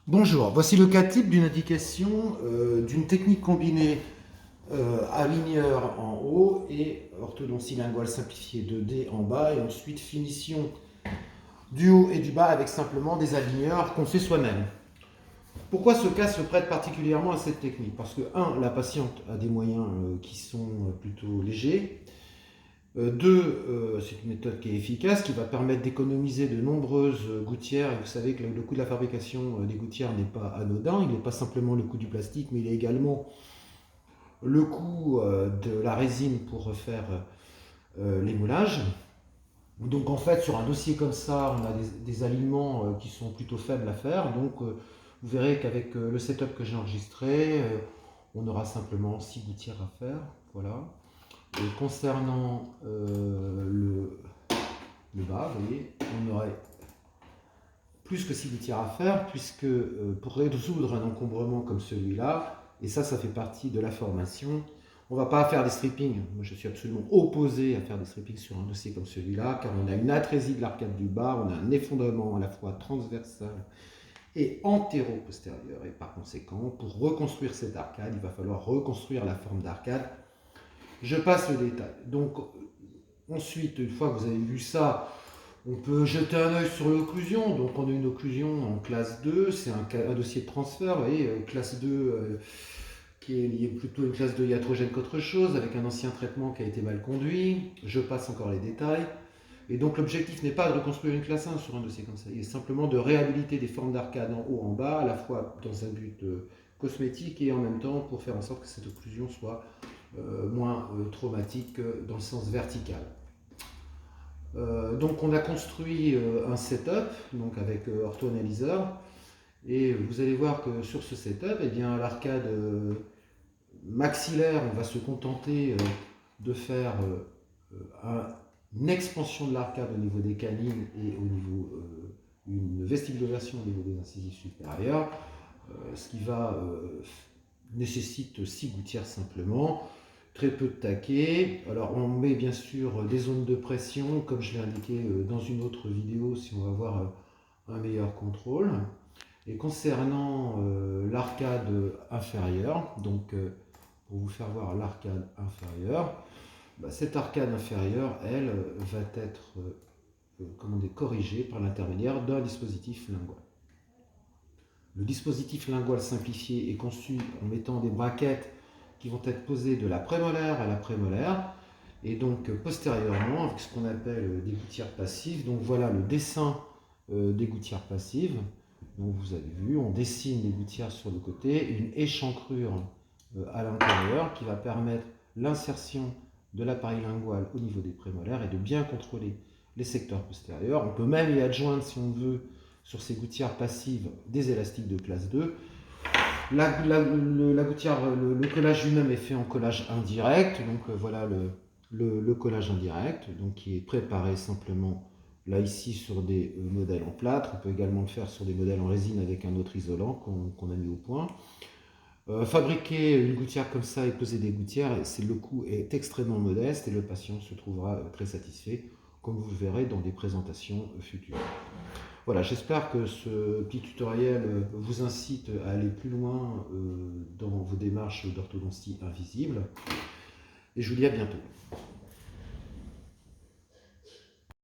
Bonjour, voici le cas type d'une indication d'une technique combinée aligneur en haut et orthodontie linguale simplifiée 2D en bas et ensuite finition du haut et du bas avec simplement des aligneurs qu'on fait soi-même. Pourquoi ce cas se prête particulièrement à cette technique? Parce que, un, la patiente a des moyens qui sont plutôt légers. Deux, c'est une méthode qui est efficace, qui va permettre d'économiser de nombreuses gouttières. Et vous savez que le coût de la fabrication des gouttières n'est pas anodin. Il n'est pas simplement le coût du plastique, mais il est également le coût de la résine pour refaire les moulages. Donc en fait, sur un dossier comme ça, on a des alignements qui sont plutôt faibles à faire. Donc vous verrez qu'avec le setup que j'ai enregistré, on aura simplement 6 gouttières à faire. Voilà. Et concernant le bas, vous voyez, on aurait plus que 6 gouttières à faire, puisque pour résoudre un encombrement comme celui-là, et ça fait partie de la formation, on ne va pas faire des strippings. Moi, je suis absolument opposé à faire des strippings sur un dossier comme celui-là, car on a une atrésie de l'arcade du bas, on a un effondrement à la fois transversal et antéro-postérieur. Et par conséquent, pour reconstruire cette arcade, il va falloir reconstruire la forme d'arcade. Je passe le détail. Donc, ensuite, une fois que vous avez vu ça, on peut jeter un œil sur l'occlusion. Donc, on a une occlusion en classe 2, c'est un dossier de transfert. Vous voyez, classe 2 qui est lié plutôt à une classe 2 iatrogène qu'autre chose, avec un ancien traitement qui a été mal conduit. Je passe encore les détails. Et donc, l'objectif n'est pas de reconstruire une classe 1 sur un dossier comme ça. Il est simplement de réhabiliter des formes d'arcade en haut, en bas, à la fois dans un but cosmétique et en même temps pour faire en sorte que cette occlusion soit moins traumatique dans le sens vertical. Donc on a construit un setup donc avec orthoanalyseur et vous allez voir que sur ce setup, eh bien, l'arcade maxillaire, on va se contenter de faire une expansion de l'arcade au niveau des canines et au niveau une vestibulation au niveau des incisives supérieures, ce qui va nécessite 6 gouttières simplement. Très peu de taquets. Alors on met bien sûr des zones de pression, comme je l'ai indiqué dans une autre vidéo, si on va avoir un meilleur contrôle. Et concernant l'arcade inférieure, donc pour vous faire voir l'arcade inférieure, cette arcade inférieure, elle, va être corrigée par l'intermédiaire d'un dispositif lingual. Le dispositif lingual simplifié est conçu en mettant des braquettes qui vont être posées de la prémolaire à la prémolaire et donc postérieurement avec ce qu'on appelle des gouttières passives. Donc voilà le dessin des gouttières passives. Donc vous avez vu, on dessine les gouttières sur le côté, une échancrure à l'intérieur qui va permettre l'insertion de l'appareil lingual au niveau des prémolaires et de bien contrôler les secteurs postérieurs. On peut même y adjoindre, si on veut, sur ces gouttières passives, des élastiques de classe 2. La gouttière, le collage lui-même est fait en collage indirect, donc voilà le collage indirect, donc qui est préparé simplement là ici sur des modèles en plâtre. On peut également le faire sur des modèles en résine avec un autre isolant qu'on a mis au point. Fabriquer une gouttière comme ça et poser des gouttières, le coût est extrêmement modeste et le patient se trouvera très satisfait, comme vous le verrez dans des présentations futures. Voilà, j'espère que ce petit tutoriel vous incite à aller plus loin dans vos démarches d'orthodontie invisible. Et je vous dis à bientôt.